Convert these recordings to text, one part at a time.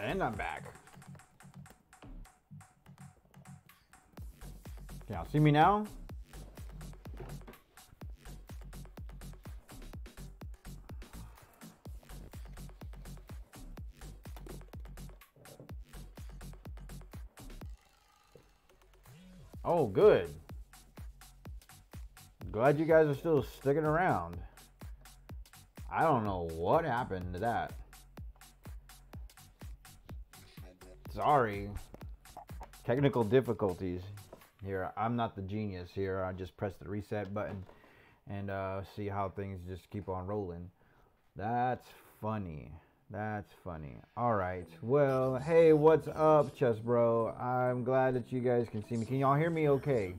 And I'm back. Can y'all see me now? Oh, good. Glad you guys are still sticking around. I don't know what happened to that. Sorry. Technical difficulties here. I'm not the genius here. I just press the reset button and see how things just keep on rolling. That's funny. That's funny. All right. Well, hey, what's up, Chess Bro? I'm glad that you guys can see me. Can y'all hear me okay?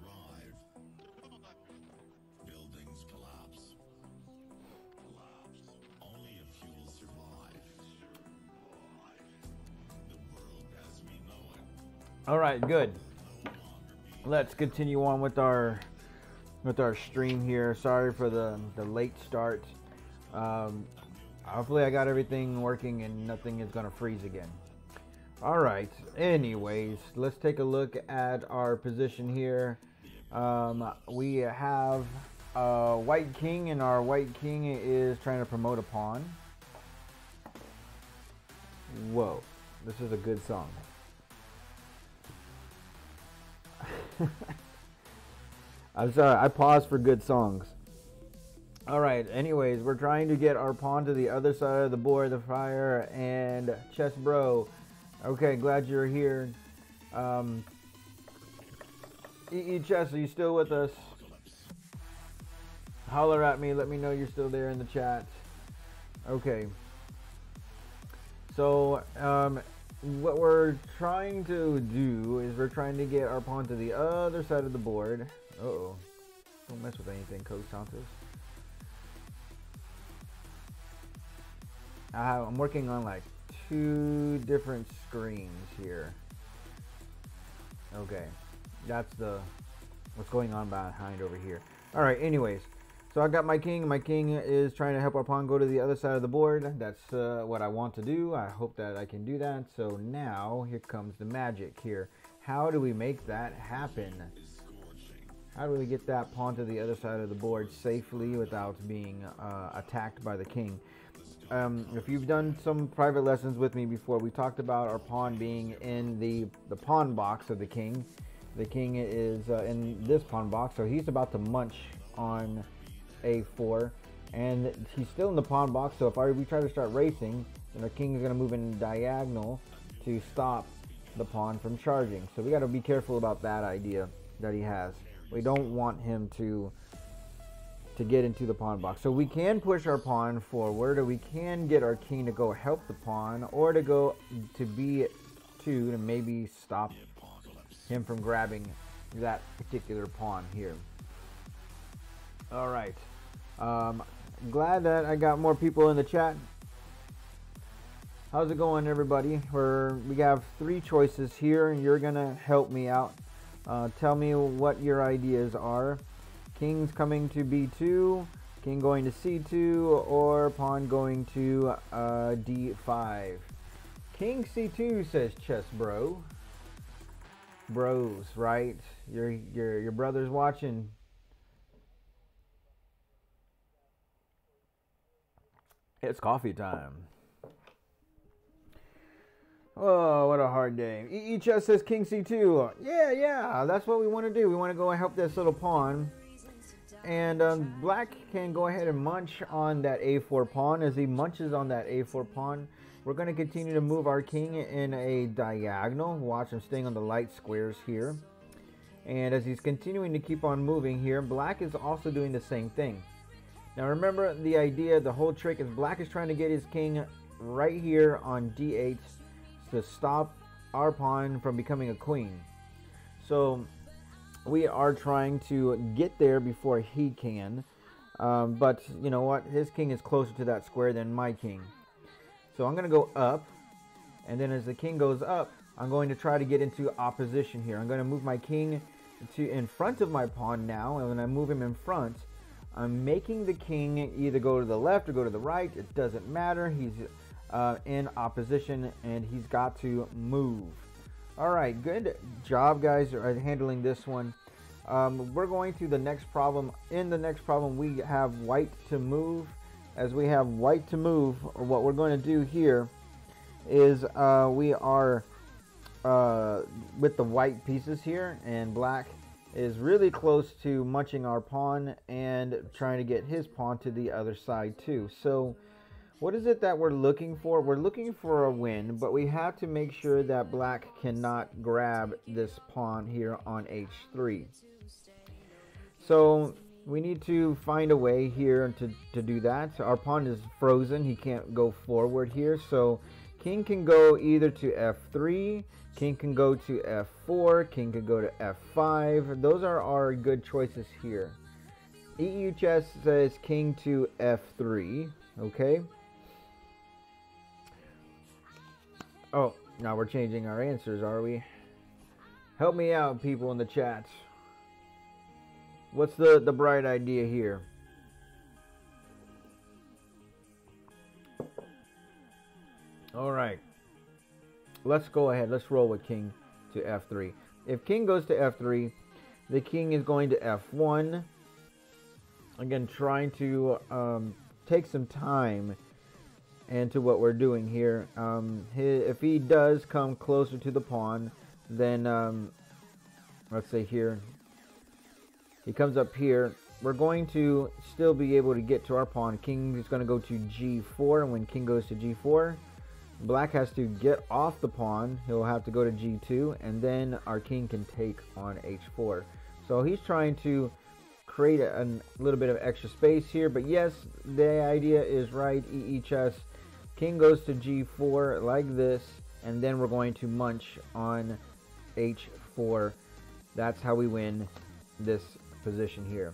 All right, good. Let's continue on with our stream here. Sorry for the late start. Hopefully I got everything working and nothing is gonna freeze again. All right. Anyways, let's take a look at our position here. We have a white king, and our white king is trying to promote a pawn. Whoa, this is a good song. I'm sorry, I paused for good songs. Alright, anyways, we're trying to get our pawn to the other side of the board, the fire, and Chess Bro. Okay, glad you're here. Chess, are you still with us? Holler at me, let me know you're still there in the chat. Okay. So, what we're trying to do is we're trying to get our pawn to the other side of the board. Uh-oh. Don't mess with anything, Coach Santos. I'm working on like 2 different screens here. Okay. That's what's going on behind over here. Alright, anyways. So I got my king. My king is trying to help our pawn go to the other side of the board. That's what I want to do. I hope that I can do that. So now here comes the magic here. How do we make that happen? How do we get that pawn to the other side of the board safely without being attacked by the king? If you've done some private lessons with me before, we talked about our pawn being in the pawn box of the king. The king is in this pawn box, so he's about to munch on A4, and he's still in the pawn box. So if we try to start racing, then our king is going to move in diagonal to stop the pawn from charging. So we got to be careful about that idea that he has. We don't want him to get into the pawn box. So we can push our pawn forward, or we can get our king to go help the pawn, or to go to B2 to maybe stop him from grabbing that particular pawn here. All right. Glad that I got more people in the chat. How's it going, everybody? We have 3 choices here, and you're gonna help me out. Tell me what your ideas are. King's coming to B2, king going to C2, or pawn going to D5. King C2, says Chess Bro. Bros, right? Your brother's watching. It's coffee time. Oh, what a hard day. Chess says King C2. Yeah, that's what we want to do. We want to go and help this little pawn. And black can go ahead and munch on that A4 pawn. As he munches on that A4 pawn, we're going to continue to move our king in a diagonal. Watch him staying on the light squares here. And as he's continuing to keep on moving here, black is also doing the same thing. Now remember, the idea, the whole trick is black is trying to get his king right here on D8 to stop our pawn from becoming a queen. So we are trying to get there before he can. But you know what? His king is closer to that square than my king. So I'm going to go up. And then as the king goes up, I'm going to try to get into opposition here. I'm going to move my king to in front of my pawn now. And when I move him in front, I'm making the king either go to the left or go to the right. It doesn't matter. He's in opposition, and he's got to move. All right, good job, guys, at handling this one. We're going to the next problem. In the next problem, we have white to move. As we have white to move, or what we're going to do here is we are with the white pieces here, and black is really close to munching our pawn and trying to get his pawn to the other side too. So what is it that we're looking for? We're looking for a win, but we have to make sure that black cannot grab this pawn here on h3. So we need to find a way here to do that. Our pawn is frozen. He can't go forward here. So king can go either to f3, king can go to f4, king can go to f5. Those are our good choices here. EHS says king to f3. Okay. Oh, now we're changing our answers, are we? Help me out, people in the chat. What's the bright idea here? All right. Let's go ahead. Let's roll with king to f3. If king goes to f3, the king is going to f1. Again, trying to take some time into what we're doing here. If he does come closer to the pawn, then let's say here, he comes up here, we're going to still be able to get to our pawn. King is going to go to g4, and when king goes to g4, black has to get off the pawn. He'll have to go to g2, and then our king can take on h4. So he's trying to create a little bit of extra space here, but yes, the idea is right. EHS, king goes to g4 like this, and then we're going to munch on h4. That's how we win this position here.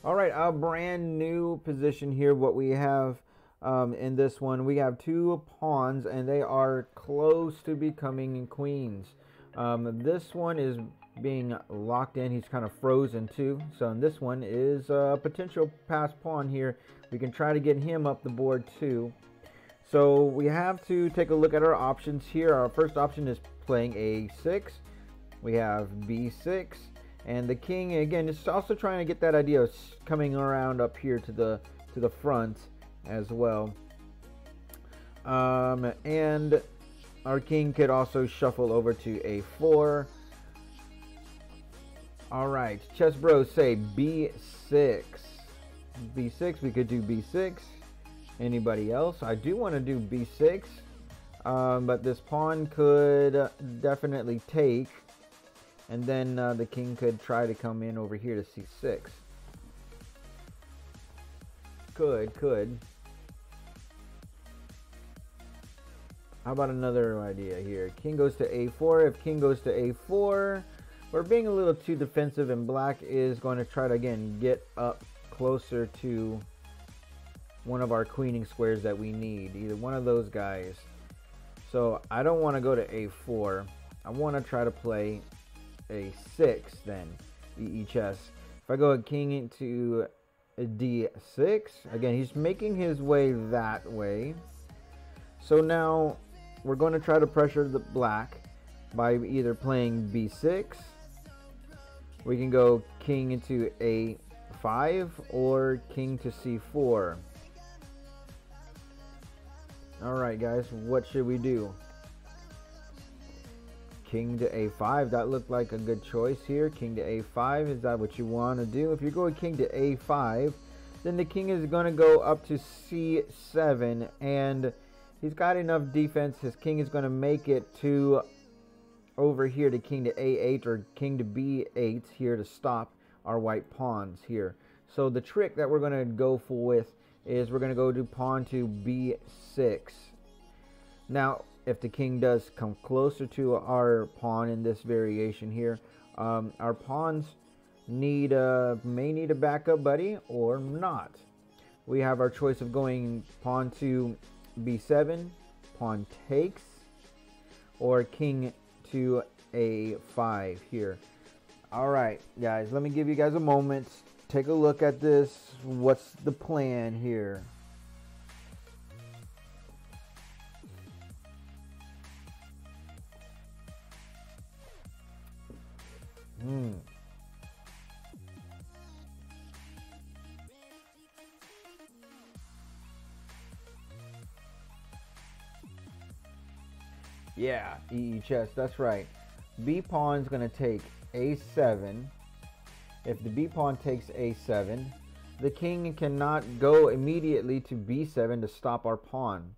All right, a brand new position here. What we have in this one, we have two pawns, and they are close to becoming queens. This one is being locked in. He's kind of frozen too. So in this one is a potential pass pawn here. We can try to get him up the board too. So we have to take a look at our options here. Our first option is playing a6. We have b6, and the king again is also trying to get that idea of coming around up here to the front as well. And our king could also shuffle over to a4. All right, chess bros say b6. b6, we could do b6. Anybody else? I do want to do b6, but this pawn could definitely take, and then the king could try to come in over here to c6. Could. How about another idea here? King goes to a4. If king goes to a4, we're being a little too defensive, and black is going to try to again get up closer to one of our queening squares that we need, either one of those guys. So I don't want to go to a4. I want to try to play a6 then, EHS. If I go king into d6, again he's making his way that way. So now we're going to try to pressure the black by either playing b6. We can go king into a5 or king to c4. Alright guys, what should we do? King to a5, that looked like a good choice here. King to a5, is that what you want to do? If you go king to a5, then the king is going to go up to c7, and he's got enough defense. His king is going to make it to over here to king to a8 or king to b8 here to stop our white pawns here. So the trick that we're going to go for with is we're going to go to pawn to b6. Now, if the king does come closer to our pawn in this variation here, our pawns may need a backup buddy or not. We have our choice of going pawn to b7, pawn takes, or king to a5 here. All right, guys, let me give you guys a moment. Take a look at this. What's the plan here? Yeah, EE chess, that's right. B pawn's going to take A7. If the B pawn takes A7, the king cannot go immediately to B7 to stop our pawn.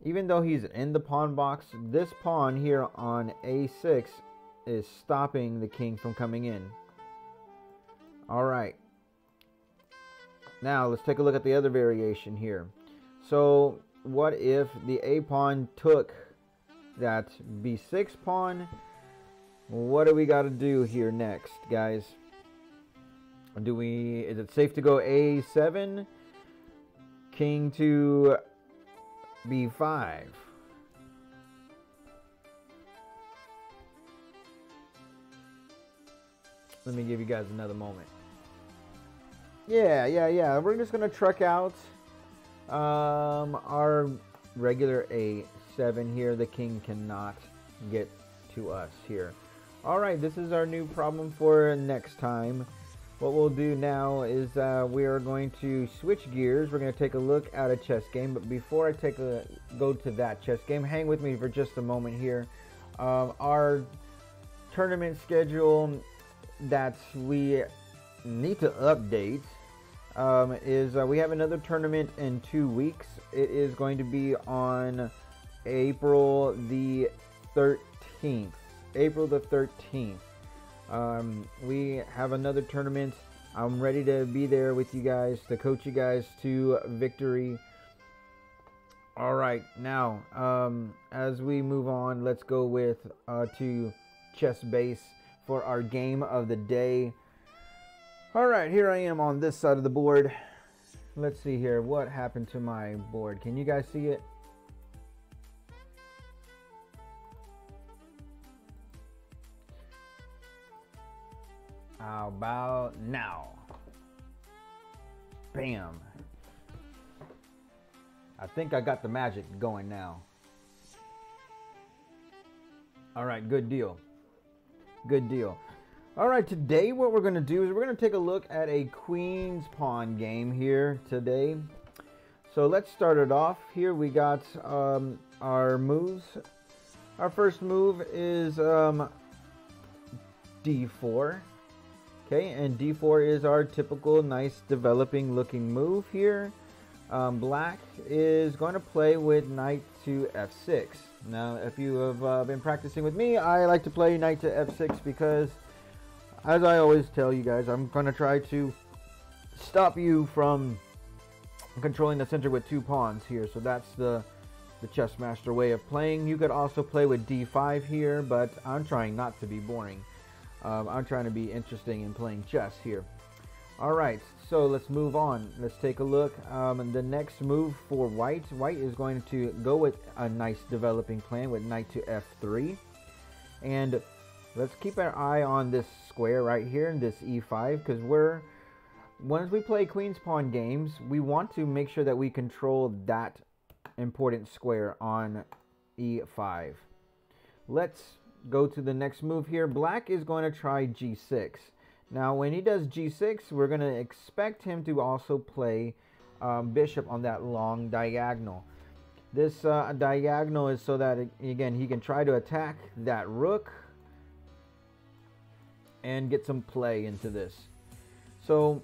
Even though he's in the pawn box, this pawn here on A6 is stopping the king from coming in. Alright. Now let's take a look at the other variation here. So what if the A pawn took that B6 pawn? What do we got to do here next, guys? Is it safe to go A7? King to B5. Let me give you guys another moment. Yeah. We're just going to truck out our regular A7 here. The king cannot get to us here. Alright, this is our new problem for next time. What we'll do now is we are going to switch gears. We're going to take a look at a chess game. But before I go to that chess game, hang with me for just a moment here. Our tournament schedule that we need to update is we have another tournament in 2 weeks. It is going to be on April the 13th. April the 13th. We have another tournament. I'm ready to be there with you guys to coach you guys to victory. All right, now as we move on, let's go with to chess base for our game of the day. All right, here I am on this side of the board. Let's see here, what happened to my board? Can you guys see it? How about now? Bam. I think I got the magic going now. All right, good deal. Good deal. All right, today what we're going to do is we're going to take a look at a queen's pawn game here today. So let's start it off. Here we got our moves. Our first move is D4. Okay, and D4 is our typical nice developing looking move here. Black is going to play with knight to F6. Now, if you have been practicing with me, I like to play knight to F6 because, as I always tell you guys, I'm going to try to stop you from controlling the center with 2 pawns here. So that's the chess master way of playing. You could also play with D5 here, but I'm trying not to be boring. I'm trying to be interesting in playing chess here. Alright, so let's move on. Let's take a look. The next move for white. White is going to go with a nice developing plan with knight to F3. And let's keep our eye on this square right here, this E5, because once we play queen's pawn games, we want to make sure that we control that important square on E5. Let's go to the next move here. Black is going to try G6. Now, when he does G6, we're going to expect him to also play bishop on that long diagonal. This diagonal is so that, again, he can try to attack that rook and get some play into this. So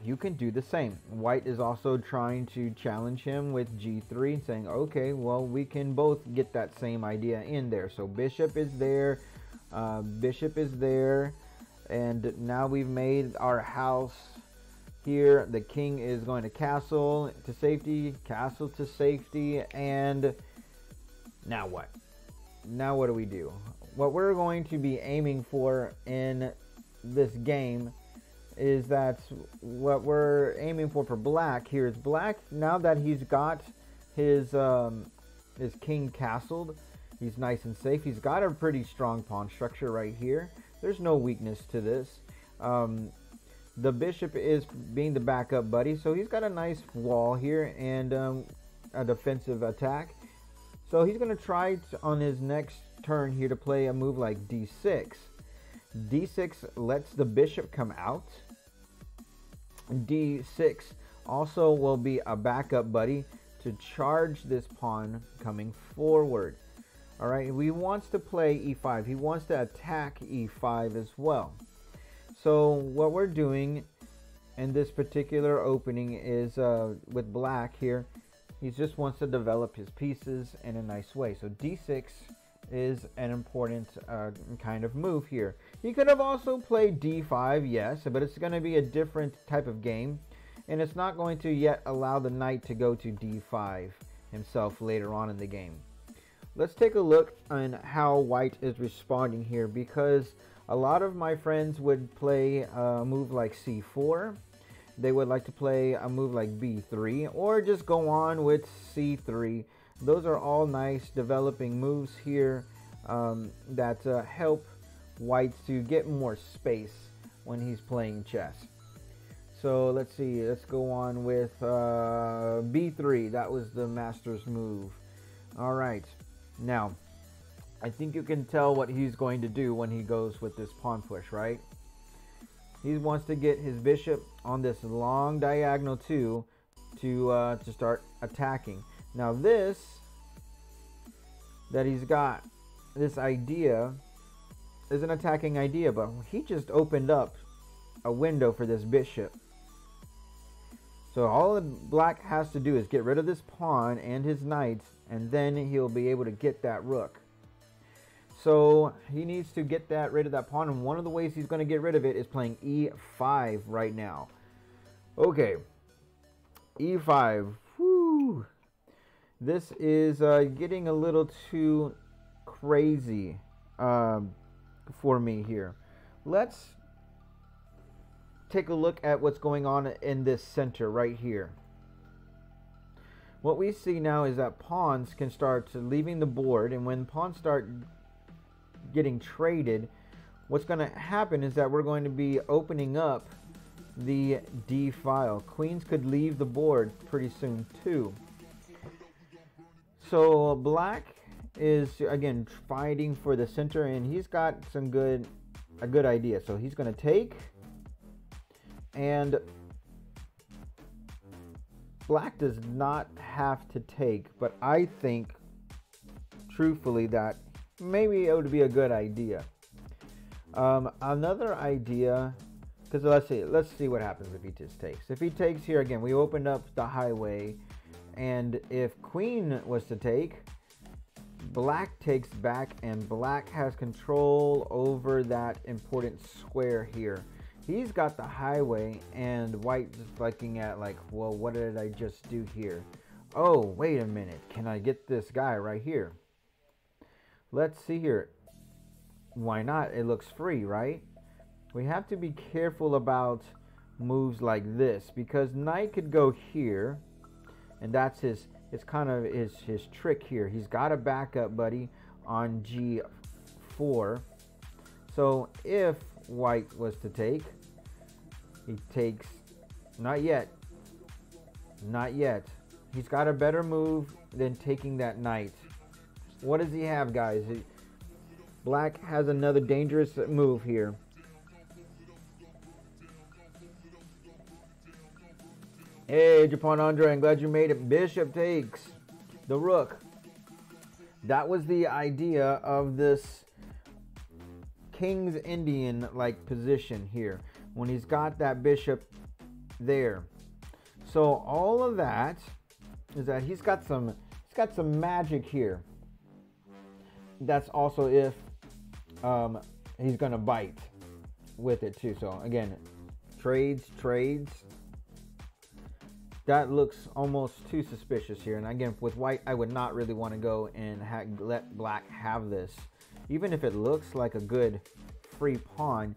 you can do the same. White is also trying to challenge him with G3, saying, okay, well, we can both get that same idea in there. So bishop is there, and now we've made our house here. The king is going to castle to safety, and now what? Now what do we do? What we're going to be aiming for in this game is that what we're aiming for black here is black, now that he's got his king castled, he's nice and safe. He's got a pretty strong pawn structure right here. There's no weakness to this. The bishop is being the backup buddy, so he's got a nice wall here and a defensive attack. So he's going to try on his next turn here to play a move like D6. D6 lets the bishop come out. D6 also will be a backup buddy to charge this pawn coming forward. All right, he wants to play e5. He wants to attack e5 as well. So what we're doing in this particular opening is with black here, he just wants to develop his pieces in a nice way. So d6 is an important kind of move here. He could have also played d5, yes, but it's going to be a different type of game, and it's not going to yet allow the knight to go to d5 himself later on in the game. Let's take a look on how white is responding here, because a lot of my friends would play a move like c4. They would like to play a move like b3, or just go on with c3. Those are all nice developing moves here that help white to get more space when he's playing chess. So let's see, let's go on with b3. That was the master's move. All right, now I think you can tell what he's going to do when he goes with this pawn push, right? He wants to get his bishop on this long diagonal too, to start attacking. Now this, that he's got this idea, is an attacking idea, but he just opened up a window for this bishop. So all that black has to do is get rid of this pawn and his knights, and then he'll be able to get that rook. So he needs to get rid of that pawn, and one of the ways he's going to get rid of it is playing e5 right now. Okay, e5. Whew. This is getting a little too crazy for me here. Let's take a look at what's going on in this center right here. What we see now is that pawns can start leaving the board, and when pawns start getting traded, what's going to happen is that we're going to be opening up the D file. Queens could leave the board pretty soon too. So black is again fighting for the center, and he's got a good idea. So he's going to take, and black does not have to take, but I think truthfully that maybe it would be a good idea. Another idea, because let's see what happens if he just takes. If he takes here, again, we opened up the highway, and if queen was to take, black takes back, and black has control over that important square here. He's got the highway, and white just looking at like, well, what did I just do here? Oh, wait a minute, can I get this guy right here? Let's see here. Why not? It looks free, right? We have to be careful about moves like this, because knight could go here, and that's it's kind of his trick here. He's got a backup buddy on g4. So if white was to take, he takes, not yet. He's got a better move than taking that knight. What does he have, guys? Black has another dangerous move here. Hey, Japan Andre, I'm glad you made it. Bishop takes the rook. That was the idea of this King's Indian like position here, when he's got that bishop there. So all of that is that he's got some magic here. That's also if he's gonna bite with it too. So again, trades. That looks almost too suspicious here. And again, with white, I would not really want to go and let black have this. Even if it looks like a good free pawn,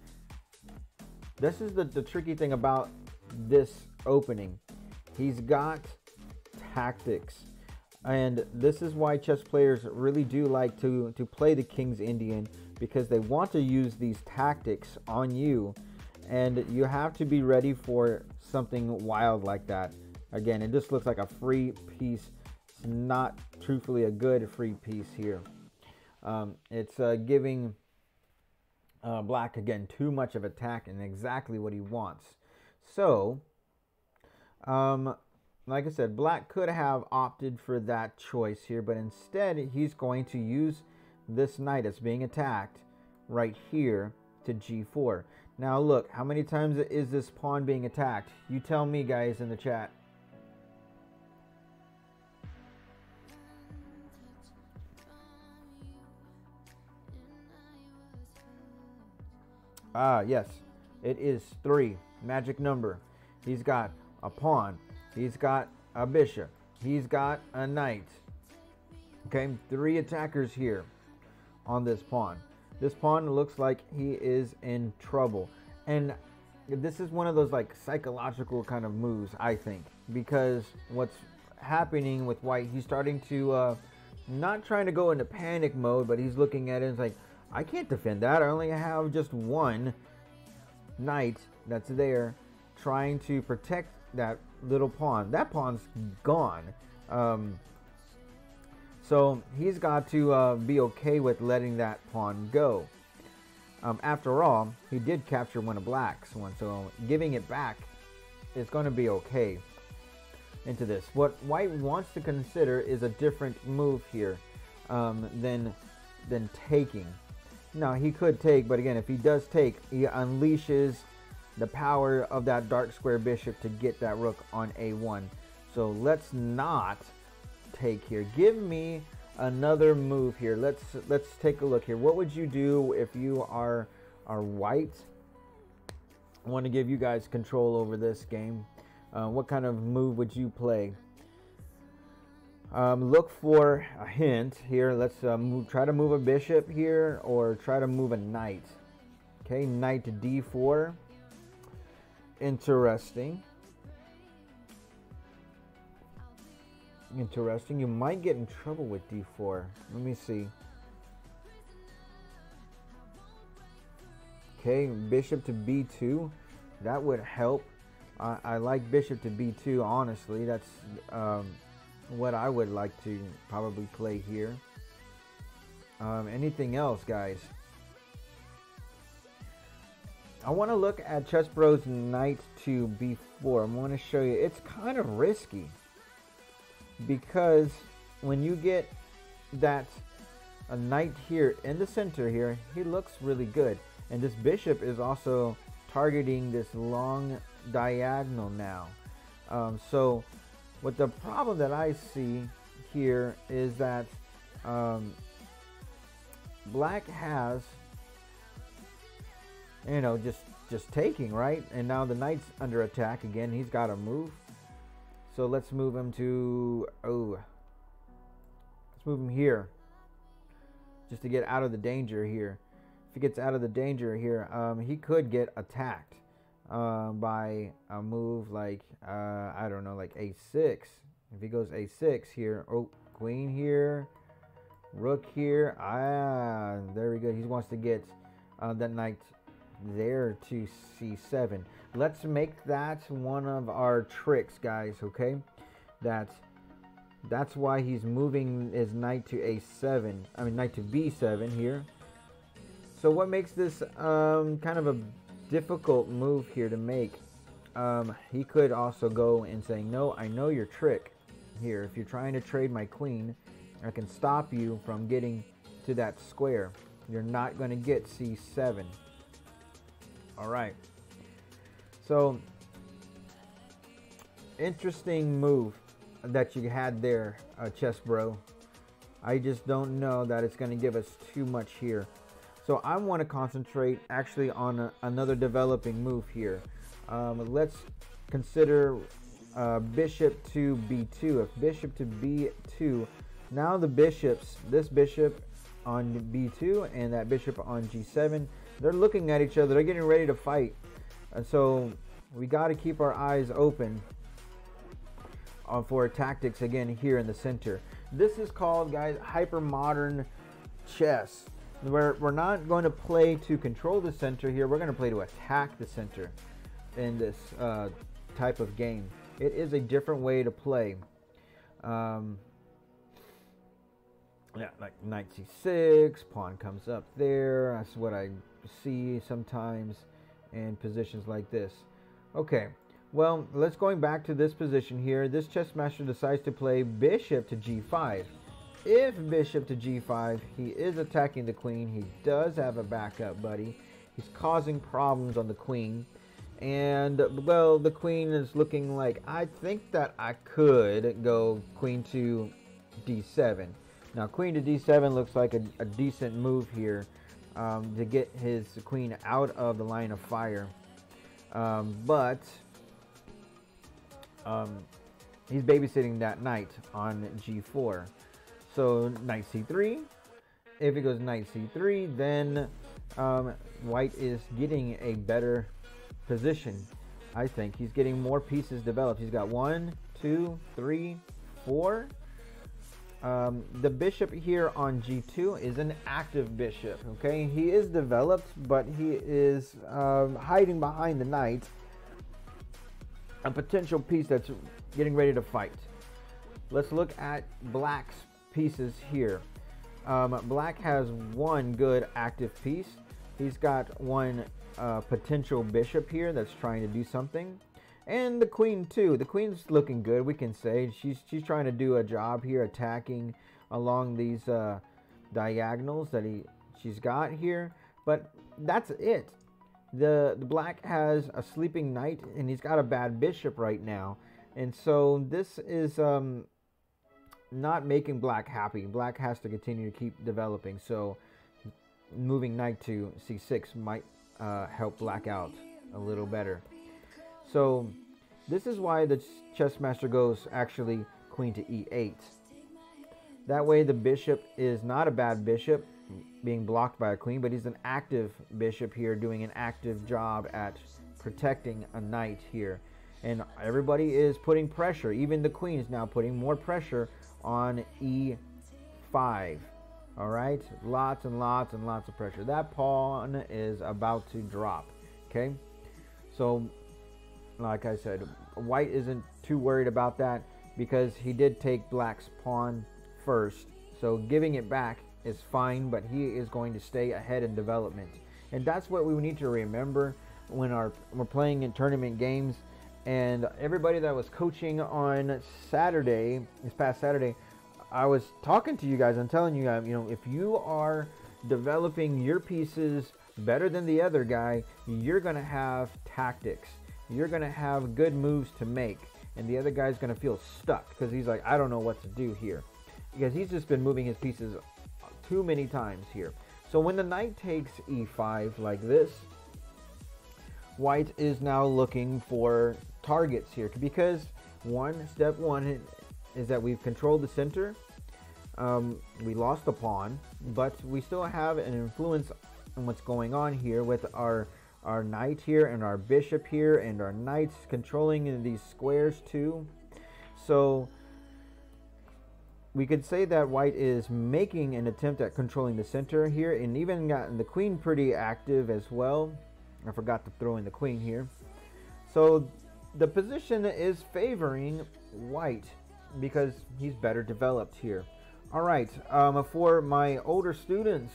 this is the tricky thing about this opening. He's got tactics. And this is why chess players really do like to play the King's Indian, because they want to use these tactics on you, and you have to be ready for something wild like that. Again, it just looks like a free piece. It's not truthfully a good free piece here. It's giving Black, again, too much of attack and exactly what he wants. So, like I said, Black could have opted for that choice here, but instead he's going to use this knight that's being attacked right here to g4. Now look, how many times is this pawn being attacked? You tell me, guys, in the chat. Yes, it is 3. Magic number. He's got a pawn. He's got a bishop. He's got a knight. Okay, 3 attackers here on this pawn. This pawn looks like he is in trouble. And this is one of those like psychological kind of moves, I think. Because what's happening with white, he's starting to not trying to go into panic mode, but he's looking at it and it's like, I can't defend that. I only have just one knight that's there trying to protect that little pawn. That pawn's gone. So he's got to be okay with letting that pawn go. After all, he did capture one of Black's one, so giving it back is going to be okay into this. What white wants to consider is a different move here than taking. Now, he could take, but again, if he does take, he unleashes the power of that dark square bishop to get that rook on a1. So let's not take here. Give me another move here. Let's take a look here. What would you do if you are white? I want to give you guys control over this game. What kind of move would you play? Look for a hint here. Let's try to move a bishop here, or try to move a knight. Okay, knight to d4. Interesting. Interesting. You might get in trouble with d4. Let me see. Okay, bishop to b2. That would help. I like bishop to b2, honestly. That's what I would like to probably play here. Anything else, guys? I want to look at Chess Bro's knight to b4. I'm going to show you. It's kind of risky, because when you get that a knight here in the center here, he looks really good. And this bishop is also targeting this long diagonal now. So what the problem that I see here is that Black has, you know, just taking, right? And now the knight's under attack again. He's got to move. So let's move him to, let's move him here, just to get out of the danger here. If he gets out of the danger here, he could get attacked by a move like, I don't know, like a6. If he goes a6 here, queen here, rook here, there we go. He wants to get that knight there to c7. Let's make that one of our tricks, guys. Okay, that's why he's moving his knight to a7. I mean, knight to b7 here. So what makes this kind of a difficult move here to make? He could also go and say, no, I know your trick here. If you're trying to trade my queen, I can stop you from getting to that square. You're not going to get c7. All right. So, interesting move that you had there, Chess Bro. I just don't know that it's going to give us too much here. So I want to concentrate actually on another developing move here. Let's consider bishop to b2. If bishop to b2, now the bishops, this bishop on b2 and that bishop on g7, they're looking at each other. They're getting ready to fight. And so we got to keep our eyes open for tactics again here in the center. This is called, guys, hyper modern chess. We're not going to play to control the center here. We're going to play to attack the center in this type of game. It is a different way to play. Yeah, like knight c6, pawn comes up there. That's what I see sometimes in positions like this. Okay, well, let's going back to this position here. This chess master decides to play bishop to g5. If bishop to g5, he is attacking the queen. He does have a backup, buddy. He's causing problems on the queen. And, well, the queen is looking like, I think that I could go queen to d7. Now, queen to d7 looks like a decent move here to get his queen out of the line of fire. But he's babysitting that knight on g4. So, knight c3. If it goes knight c3, then white is getting a better position. I think he's getting more pieces developed. He's got 1, 2, 3, 4. The bishop here on g2 is an active bishop. Okay, he is developed, but he is hiding behind the knight, a potential piece that's getting ready to fight. Let's look at black's pieces here. Black has one good active piece. He's got one potential bishop here that's trying to do something, and the queen too. The queen's looking good, we can say. She's trying to do a job here, attacking along these diagonals that she's got here. But that's it. The black has a sleeping knight, and he's got a bad bishop right now, and so this is not making black happy. Black has to continue to keep developing. So moving knight to c6 might help black out a little better. So this is why the chess master goes actually queen to e8. That way the bishop is not a bad bishop being blocked by a queen, but he's an active bishop here doing an active job at protecting a knight here. And everybody is putting pressure. Even the queen is now putting more pressure on e5. All right, lots and lots and lots of pressure. That pawn is about to drop. Okay, so like I said, white isn't too worried about that because he did take black's pawn first. So giving it back is fine, but he is going to stay ahead in development. And that's what we need to remember when we're playing in tournament games. And everybody that was coaching on Saturday, this past Saturday, I was talking to you guys and telling you guys, if you are developing your pieces better than the other guy, you're going to have tactics. You're going to have good moves to make. And the other guy's going to feel stuck because he's like, I don't know what to do here. Because he's just been moving his pieces too many times here. So when the knight takes e5 like this, white is now looking for targets here. Because step one is that we've controlled the center. We lost the pawn, but we still have an influence on what's going on here with our knight here and our bishop here and our knights controlling these squares too. So we could say that white is making an attempt at controlling the center here, and even gotten the queen pretty active as well. I forgot to throw in the queen here. So the position is favoring white because he's better developed here. All right, for my older students,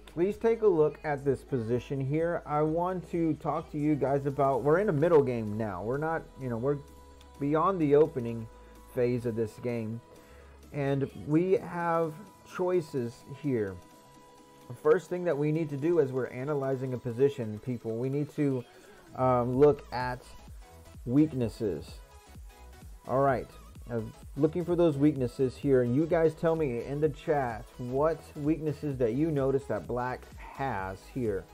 please take a look at this position here. I want to talk to you guys about, we're in a middle game now. We're not, we're beyond the opening phase of this game. And we have choices here. The first thing that we need to do as we're analyzing a position, people, we need to look at weaknesses. All right. Looking for those weaknesses here, and you guys tell me in the chat what weaknesses that you notice that black has here.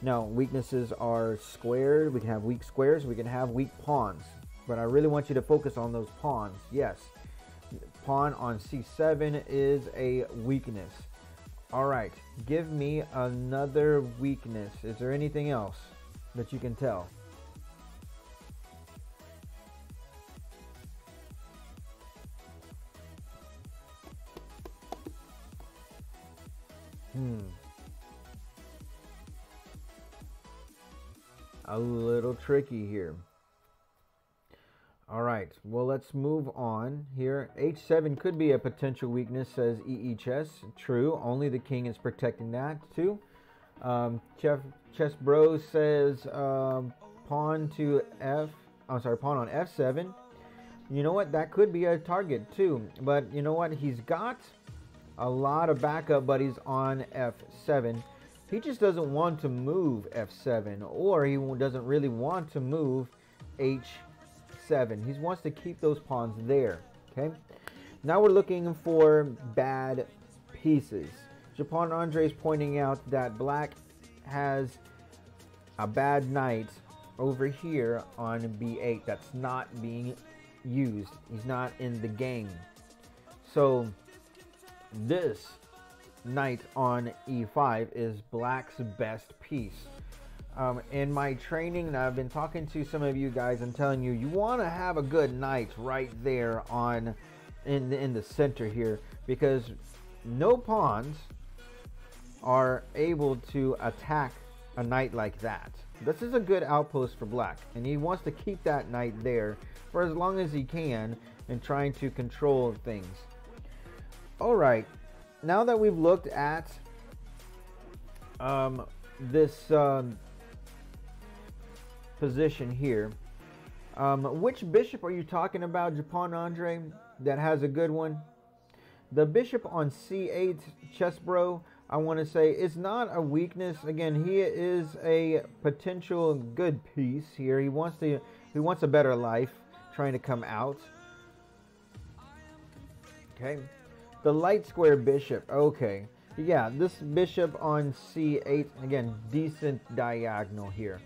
Now, weaknesses are squared. We can have weak squares. We can have weak pawns. But I really want you to focus on those pawns. Yes, pawn on c7 is a weakness. All right, give me another weakness. Is there anything else that you can tell? A little tricky here. All right, well, let's move on here. h7 could be a potential weakness, says EE Chess. True, only the king is protecting that too. Chess Bro says pawn to pawn on f7. You know what? That could be a target too. But you know what? He's got a lot of backup buddies on f7. He just doesn't want to move f7, or he doesn't really want to move h7. He wants to keep those pawns there. Okay. Now we're looking for bad pieces. Japon Andre is pointing out that black has a bad knight over here on b8 that's not being used. He's not in the game. So this knight on e5 is black's best piece. In my training, and I've been talking to some of you guys, I'm telling you, you want to have a good knight right there on in the center here, because no pawns are able to attack a knight like that. This is a good outpost for black, and he wants to keep that knight there for as long as he can and trying to control things. All right, now that we've looked at this position here, which bishop are you talking about, Japon Andre, that has a good one? The bishop on c8, Chess Bro, I want to say, is not a weakness. Again, he is a potential good piece here. He wants a better life, trying to come out. Okay, the light square bishop. Okay, yeah, this bishop on c8, again, decent diagonal here.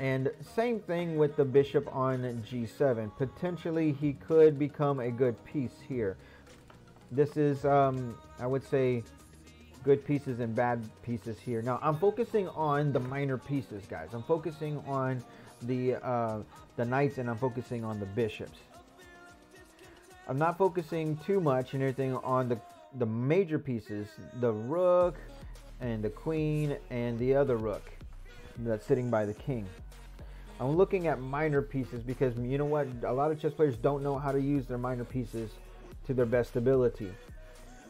And same thing with the bishop on g7. Potentially, he could become a good piece here. This is, I would say, good pieces and bad pieces here. Now, I'm focusing on the minor pieces, guys. I'm focusing on the knights, and I'm focusing on the bishops. I'm not focusing too much and everything on the major pieces, the rook and the queen and the other rook that's sitting by the king. I'm looking at minor pieces because, you know what, a lot of chess players don't know how to use their minor pieces to their best ability.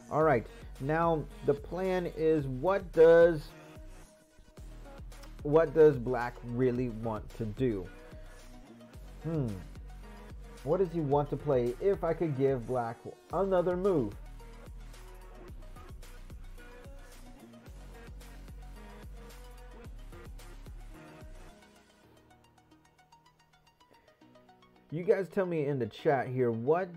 All right, now the plan is, what does black really want to do? What does he want to play? If I could give black another move. You guys tell me in the chat here what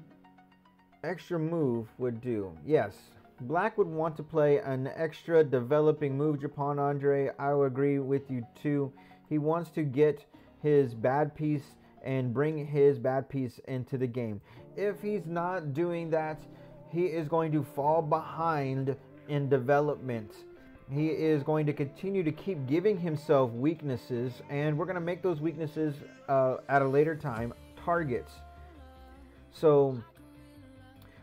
extra move would do. Yes, black would want to play an extra developing move, Japon Andre. I would agree with you too. He wants to get his bad piece and bring his bad piece into the game. If he's not doing that, he is going to fall behind in development. He is going to continue to keep giving himself weaknesses, and we're going to make those weaknesses at a later time targets. So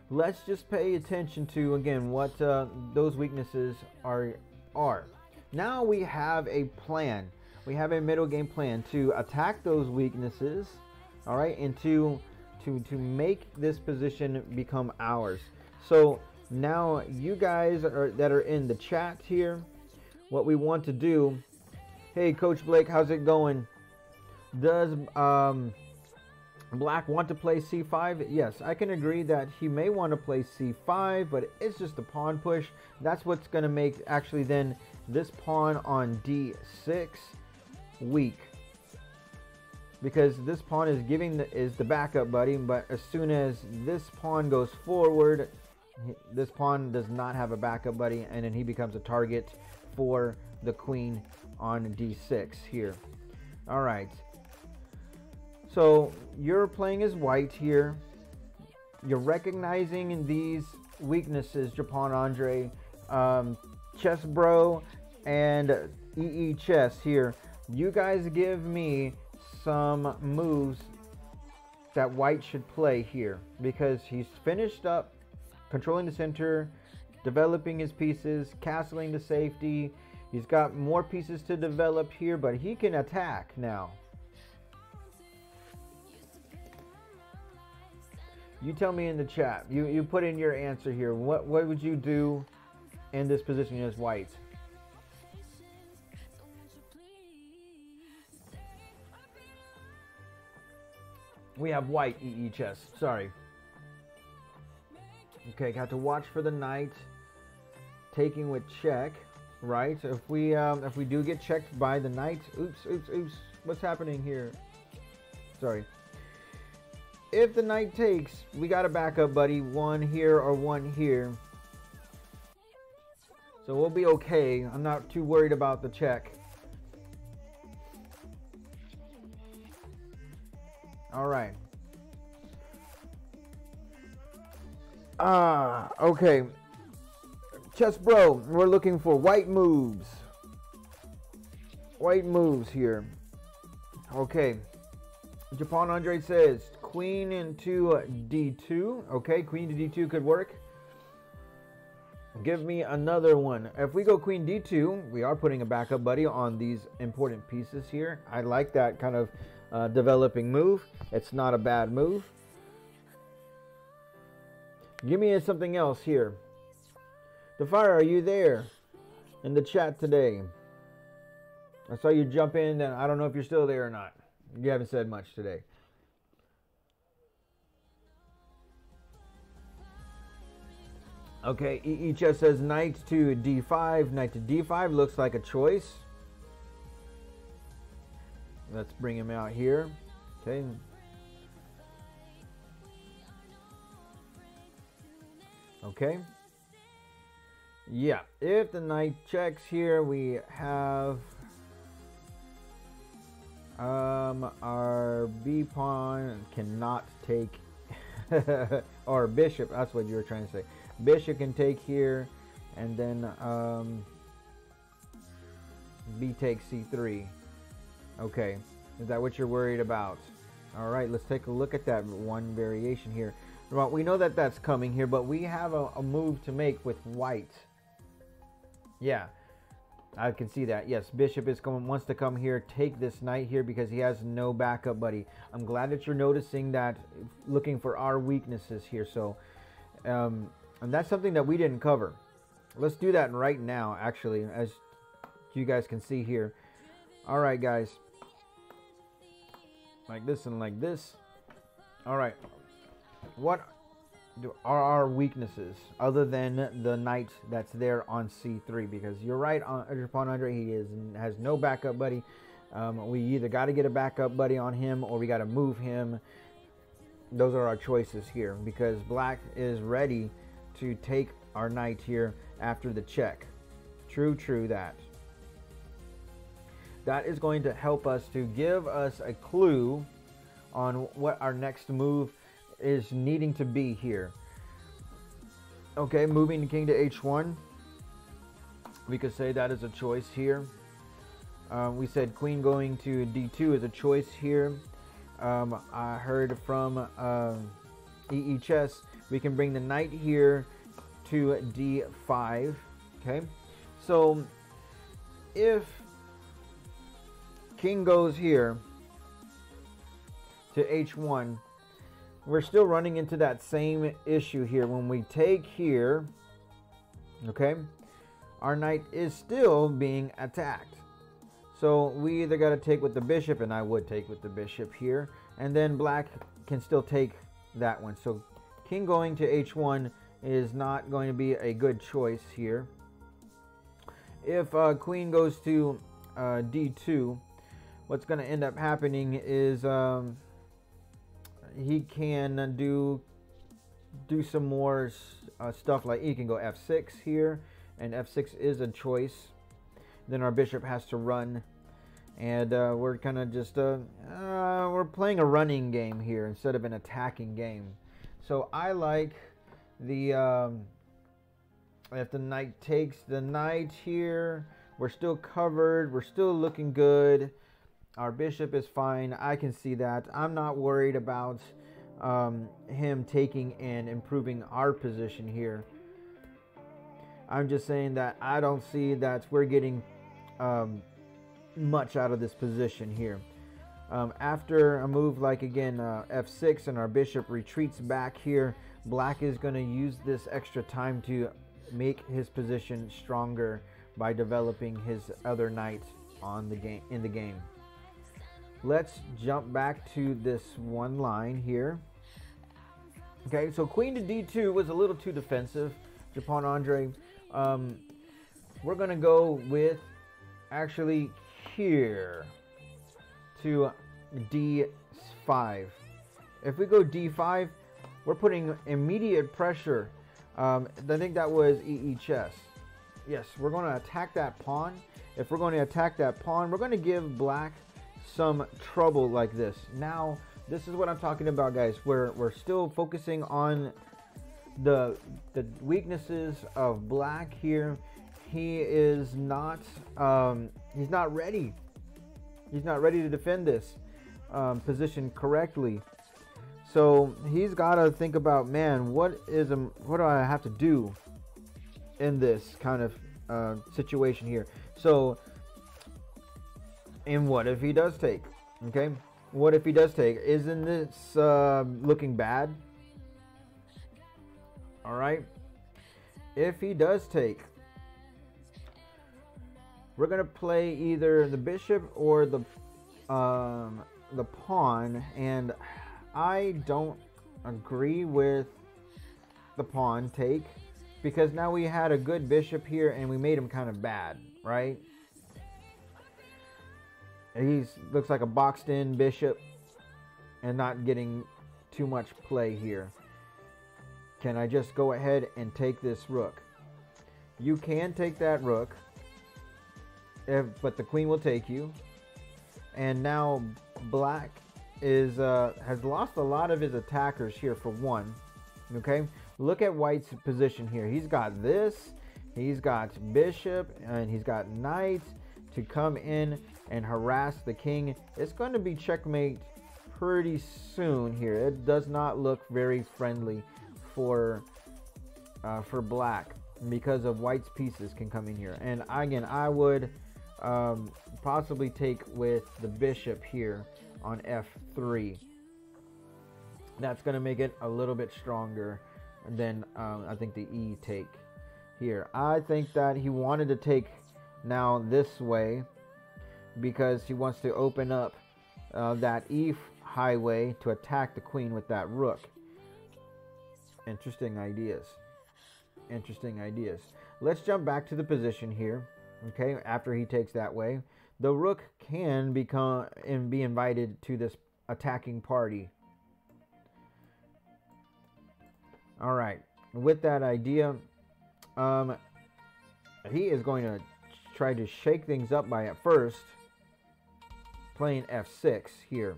let's just pay attention to, again, what those weaknesses are. Now we have a plan. We have a middle game plan to attack those weaknesses, all right, and to make this position become ours. So now you guys that are in the chat here, what we want to do, hey Coach Blake, how's it going? Does black want to play c5? Yes, I can agree that he may want to play c5, but it's just a pawn push. That's what's going to make actually then this pawn on d6 weak, because this pawn is is the backup buddy, but as soon as this pawn goes forward, this pawn does not have a backup buddy, and then he becomes a target for the queen on d6 here. All right, so you're playing as white here. You're recognizing these weaknesses, Japon Andre, Chess Bro, and EE Chess here. You guys give me some moves that white should play here, because he's finished up controlling the center, developing his pieces, castling the safety. He's got more pieces to develop here, but he can attack now. You tell me in the chat. You put in your answer here. What would you do in this position as white? We have white EE chess. Sorry. Okay, got to watch for the knight. Taking with check, right? If we do get checked by the knight, oops. What's happening here? Sorry. If the knight takes, we got a backup, buddy. One here or one here. So we'll be okay. I'm not too worried about the check. All right. Okay. Chess bro, we're looking for white moves. White moves here. Okay. Japan Andre says queen into d2. Okay, queen to d2 could work. Give me another one. If we go queen d2, we are putting a backup buddy on these important pieces here. I like that kind of developing move. It's not a bad move. Give me something else here. The Fire, are you there in the chat today? I saw you jump in, and I don't know if you're still there or not. You haven't said much today. Okay, EHS says knight to d5. Knight to d5 looks like a choice. Let's bring him out here. Okay. Okay. Yeah, if the knight checks here, we have our b pawn cannot take or bishop. That's what you were trying to say. Bishop can take here, and then b takes c3. Okay, is that what you're worried about? All right, let's take a look at that one variation here. Well, we know that that's coming here, but we have a move to make with white. Yeah, I can see that. Yes, bishop is wants to come here, take this knight here because he has no backup buddy. I'm glad that you're noticing that, looking for our weaknesses here. So, and that's something that we didn't cover. Let's do that right now, actually, as you guys can see here. All right, guys. Like this and like this. All right. What are our weaknesses other than the knight that's there on c3? Because you're right, upon Andre, he has no backup buddy. We either got to get a backup buddy on him or we got to move him. Those are our choices here because black is ready to take our knight here after the check. True that. That is going to help us to give us a clue on what our next move is needing to be here. Okay, moving the king to h1. We could say that is a choice here. We said queen going to d2 is a choice here. I heard from EE Chess, we can bring the knight here to d5. Okay, so if king goes here to h1, we're still running into that same issue here. When we take here, okay, our knight is still being attacked. So we either got to take with the bishop, and I would take with the bishop here, and then black can still take that one. So king going to h1 is not going to be a good choice here. If queen goes to d2, what's going to end up happening is he can do some more stuff, like he can go f6 here, and f6 is a choice. Then our bishop has to run, and we're kind of just we're playing a running game here instead of an attacking game. So I like the if the knight takes the knight here, we're still covered, we're still looking good. Our bishop is fine. I can see that. I'm not worried about him taking and improving our position here. I'm just saying that I don't see that we're getting much out of this position here. After a move like, again, f6, and our bishop retreats back here, black is going to use this extra time to make his position stronger by developing his other knight on the game, in the game. let's jump back to this one line here. Okay, so queen to d2 was a little too defensive, Japon Andre. We're going to go with actually here to d5. If we go d5, we're putting immediate pressure. I think that was EE chess. Yes, we're going to attack that pawn. If we're going to attack that pawn, we're going to give black some trouble like this. Now, this is what I'm talking about, guys. We're still focusing on the weaknesses of black here. He is not he's not ready. He's not ready to defend this position correctly. So he's got to think about, man, what do I have to do in this kind of situation here? So, and what if he does take? Okay, what if he does take? Isn't this looking bad? All right. If he does take, we're gonna play either the bishop or the pawn, and I don't agree with the pawn take, because now we had a good bishop here and we made him kind of bad, right? He looks like a boxed in bishop and not getting too much play here. Can I just go ahead and take this rook? You can take that rook, but the queen will take you. And now black is has lost a lot of his attackers here for one. Okay, look at white's position here. He's got this, he's got bishop, and he's got knight to come in and harass the king. It's going to be checkmate pretty soon here. It does not look very friendly for black, because of white's pieces can come in here. And again, I would possibly take with the bishop here on f3. That's going to make it a little bit stronger than I think the e take here. I think that he wanted to take now this way because he wants to open up that e highway to attack the queen with that rook. Interesting ideas. Interesting ideas. Let's jump back to the position here. Okay, after he takes that way, the rook can become and be invited to this attacking party. All right, with that idea, he is going to try to shake things up by at first playing f6 here.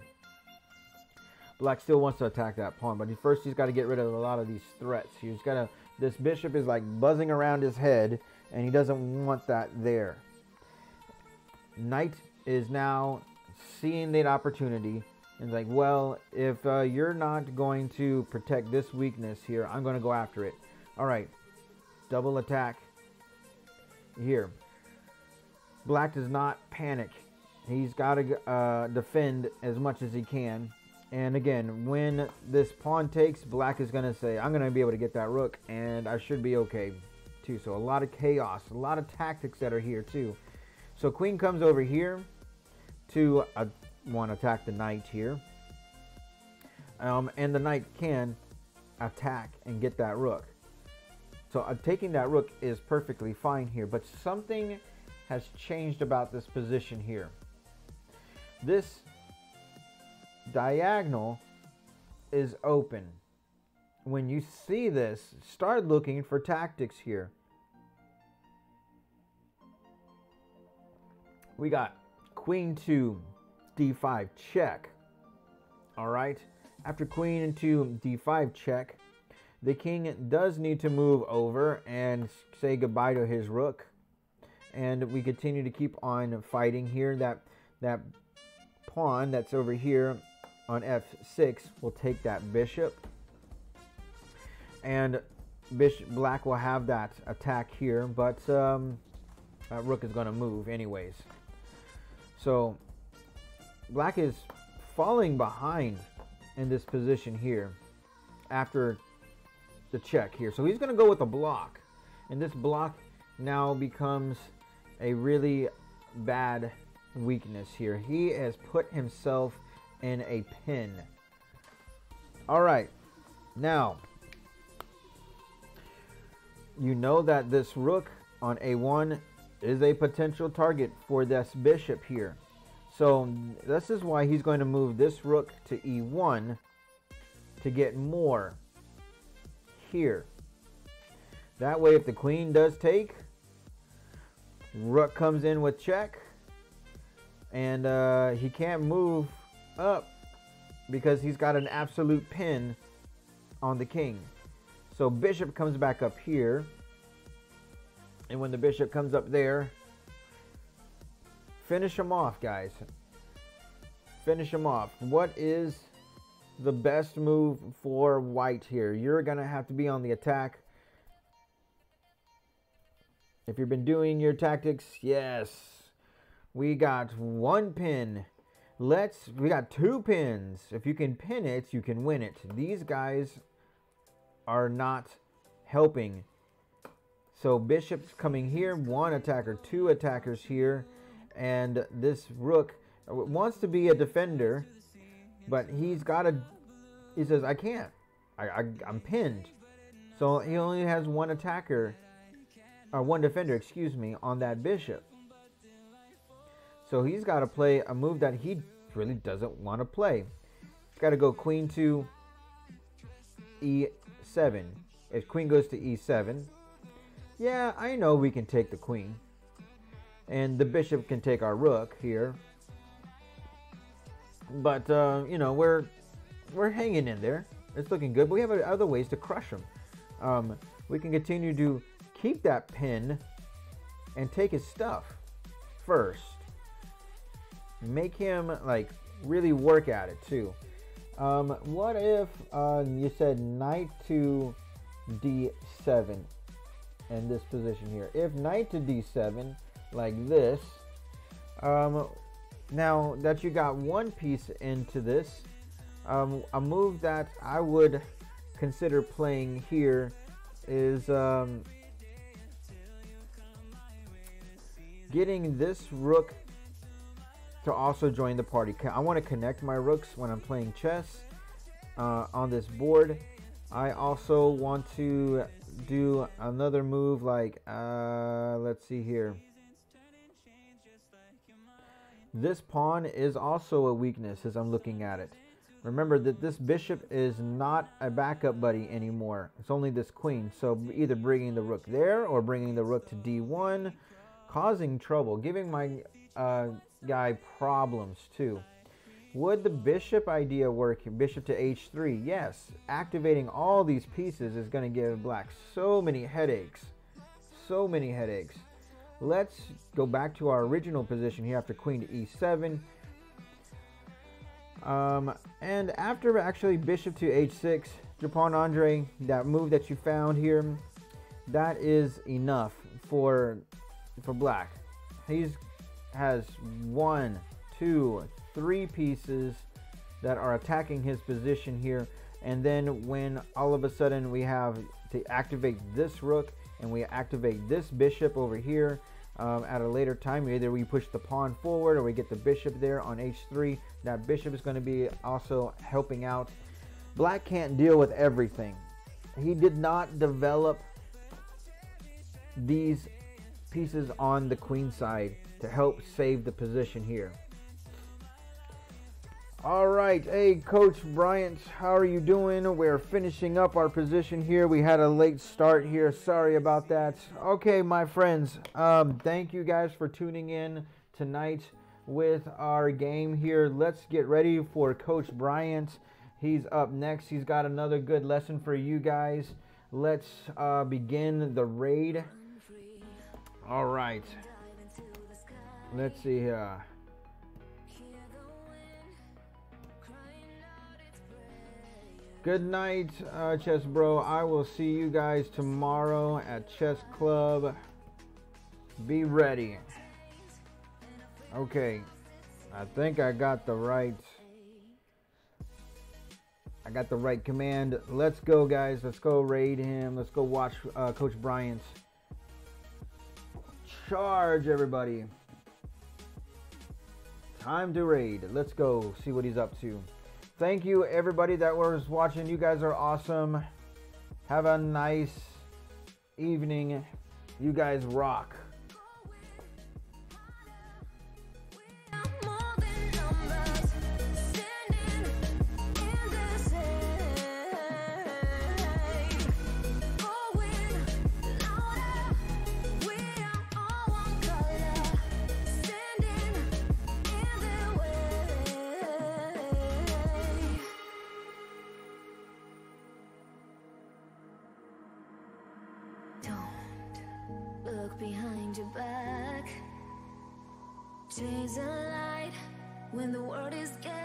Black still wants to attack that pawn, but first he's got to get rid of a lot of these threats. He's got to. This bishop is like buzzing around his head, and he doesn't want that there. Knight is now seeing that opportunity and like, well, if you're not going to protect this weakness here, I'm going to go after it. All right, double attack here. Black does not panic. He's got to defend as much as he can. And again, when this pawn takes, black is going to say, I'm going to be able to get that rook, and I should be okay too. So a lot of chaos, a lot of tactics that are here too. So queen comes over here to want to attack the knight here. And the knight can attack and get that rook. So taking that rook is perfectly fine here. But something has changed about this position here. This diagonal is open. When you see this, start looking for tactics here. We got queen to d5 check. All right, after queen into d5 check, the king does need to move over and say goodbye to his rook, and we continue to keep on fighting here. That pawn that's over here on f6 will take that bishop, and black will have that attack here, but rook is going to move anyways. So black is falling behind in this position here after the check here. So he's going to go with a block, and this block now becomes a really bad weakness here. He has put himself in a pin. All right, now you know that this rook on a1 is a potential target for this bishop here. So this is why he's going to move this rook to e1 to get more here. That way, if the queen does take, rook comes in with check, and he can't move up because he's got an absolute pin on the king. So bishop comes back up here, and when the bishop comes up there, finish him off, guys. Finish him off. What is the best move for white here? You're gonna have to be on the attack. If you've been doing your tactics, yes. We got one pin. We got two pins. If you can pin it, you can win it. These guys are not helping. So bishop's coming here, one attacker, two attackers here, and this rook wants to be a defender, but he says, I can't. I'm pinned. So he only has one attacker, or one defender, excuse me, on that bishop. So he's got to play a move that he really doesn't want to play. He's got to go queen to e7. If queen goes to e7, yeah, I know we can take the queen. And the bishop can take our rook here. But, you know, we're hanging in there. It's looking good. But we have other ways to crush him. We can continue to keep that pin and take his stuff first. Make him, like, really work at it, too. What if you said knight to d7 in this position here? If knight to d7, like this, now that you got one piece into this, a move that I would consider playing here is getting this rook to also join the party. I want to connect my rooks when I'm playing chess on this board. I also want to do another move like, let's see here. This pawn is also a weakness as I'm looking at it. Remember that this bishop is not a backup buddy anymore. It's only this queen. So either bringing the rook there or bringing the rook to d1, causing trouble, giving my guy problems too. Would the bishop idea work? Bishop to h3, yes. Activating all these pieces is going to give black so many headaches. So many headaches. Let's go back to our original position here after queen to e7. And after actually bishop to h6, Japon Andre, that move that you found here, that is enough for black. Has 1, 2, 3 pieces that are attacking his position here, and then when all of a sudden we have to activate this rook and we activate this bishop over here at a later time, either we push the pawn forward or we get the bishop there on h3. That bishop is going to be also helping out. Black can't deal with everything. He did not develop these pieces on the queen side to help save the position here. All right, hey Coach Bryant, how are you doing? We're finishing up our position here. We had a late start here, sorry about that. Okay, my friends, thank you guys for tuning in tonight with our game here. Let's get ready for Coach Bryant. He's up next. He's got another good lesson for you guys. Let's begin the raid. All right, let's see here. Good night, Chess Bro. I will see you guys tomorrow at Chess Club. Be ready. Okay, I think I got the right command. Let's go, guys. Let's go raid him. Let's go watch Coach Bryant. Charge, everybody. Time to raid. Let's go see what he's up to. Thank you, everybody that was watching. You guys are awesome. Have a nice evening. You guys rock. Look behind your back. Chase a light when the world is getting